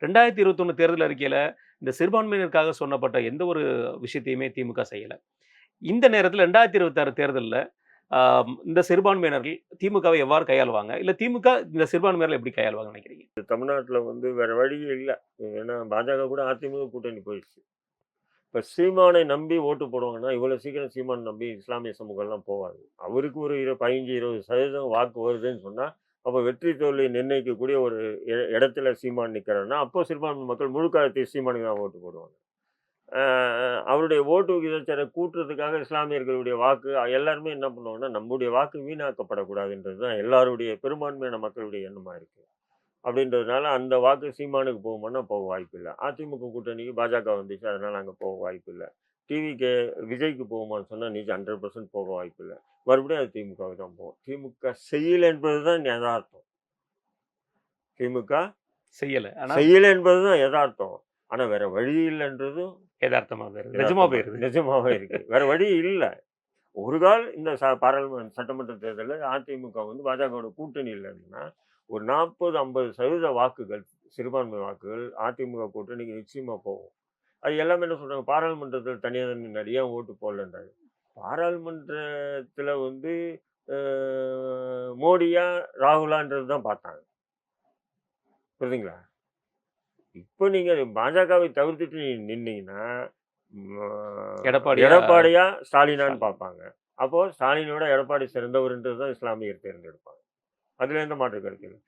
2021 தேர்தல் அறிக்கையில இந்த சிறுபான்மையினருக்காக சொன்னப்பட்ட எந்த ஒரு விஷயத்தையுமே திமுக செய்யல. இந்த நேரத்தில 2026 தேர்தல்ல இந்த சிறுபான்மையினர்கள் திமுகவை எவ்வாறு கையாளுவாங்க? இல்ல திமுக இந்த சிறுபான்மையினர்ல எப்படி கையாளுவாங்கன்னு நினைக்கிறீங்க? தமிழ்நாட்டுல வேற வழியே இல்ல. ஏன்னா பாஜக கூட அதிமுக கூட்டணி போயிடுச்சு. இப்ப சீமானை நம்பி ஓட்டு போடுவாங்கன்னா, இவ்வளவு சீக்கிரம் சீமான் நம்பி இஸ்லாமிய சமூகம்லாம் போவாது. அவருக்கு ஒரு 15, 20% வாக்கு வருதுன்னு சொன்னா, அப்ப வெற்றி தோல்வியை நிர்ணயிக்கக்கூடிய ஒரு இடத்துல சீமான் நிக்கிறாருன்னா, அப்போ சிறுபான்மை மக்கள் முழுக்க சீமானுக்கு தான் ஓட்டு போடுவாங்க. அ அவருடைய ஓட்டு விகிதத்தை கூட்டுறதுக்காக இஸ்லாமியர்களுடைய வாக்கு எல்லாருமே என்ன பண்ணுவாங்கன்னா, நம்முடைய வாக்கு வீணாக்கப்படக்கூடாதுன்றது தான் எல்லாருடைய பெரும்பான்மையான மக்களுடைய எண்ணமா இருக்கு. அப்படின்றதுனால அந்த வாக்கு சீமானுக்கு போகுமான்னா போக வாய்ப்பில்ல. அதிமுக கூட்டணிக்கு பாஜக வந்துச்சு. அதனால அங்க போக வாய்ப்பில்ல. டிவிகே விஜய்க்கு போகுமான்னு சொன்னா நிச்சயம் 100% போக வாய்ப்பில்ல. மறுபடியும் அது திமுகவுக்கு தான் போகும். திமுக செய்யல என்பது தான் எதார்த்தம். திமுக செய்யல. ஆனா செய்யல என்பது தான் எதார்த்தம். ஆனா வேற வழி இல்லன்றதும் எதார்த்தமா போயிருது. நிஜமா எதார்த்தமா போயிருது. நிஜமாவே இருக்கு. வேற வழி இல்ல. ஒரு கால் இந்த பாராளுமன்ற சட்டமன்ற தேர்தல்ல அதிமுக பாஜகவோட கூட்டணியில இருந்துன்னா, ஒரு 40, 50% வாக்குகள், சிறுபான்மை வாக்குகள் அதிமுக கூட்டணிக்கு நிச்சயமா போகும். அது எல்லாமே என்ன சொல்றாங்க, பாராளுமன்றத்தில தனியா தான் நின்னாரு. ஏன் ஓட்டு போடலன்றாரு. பாராளுமன்றத்தில அ மோடியா, ராகுலான்றது தான் பார்த்தாங்க. புரியுதுங்களா? இப்ப நீங்க பாஜகவை தவிர்த்துட்டு நின்னீங்கன்னா, எடப்பாடியா எடப்பாடியா, ஸ்டாலினான்னு ஸ்டாலின். பார்ப்பாங்க. அப்போ ஸ்டாலினோட எடப்பாடி சிறந்தவர்ன்றது தான் இஸ்லாமியர் தேர்ந்தெடுப்பாங்க. அதுல எந்த மாற்று கருத்து இல்ல.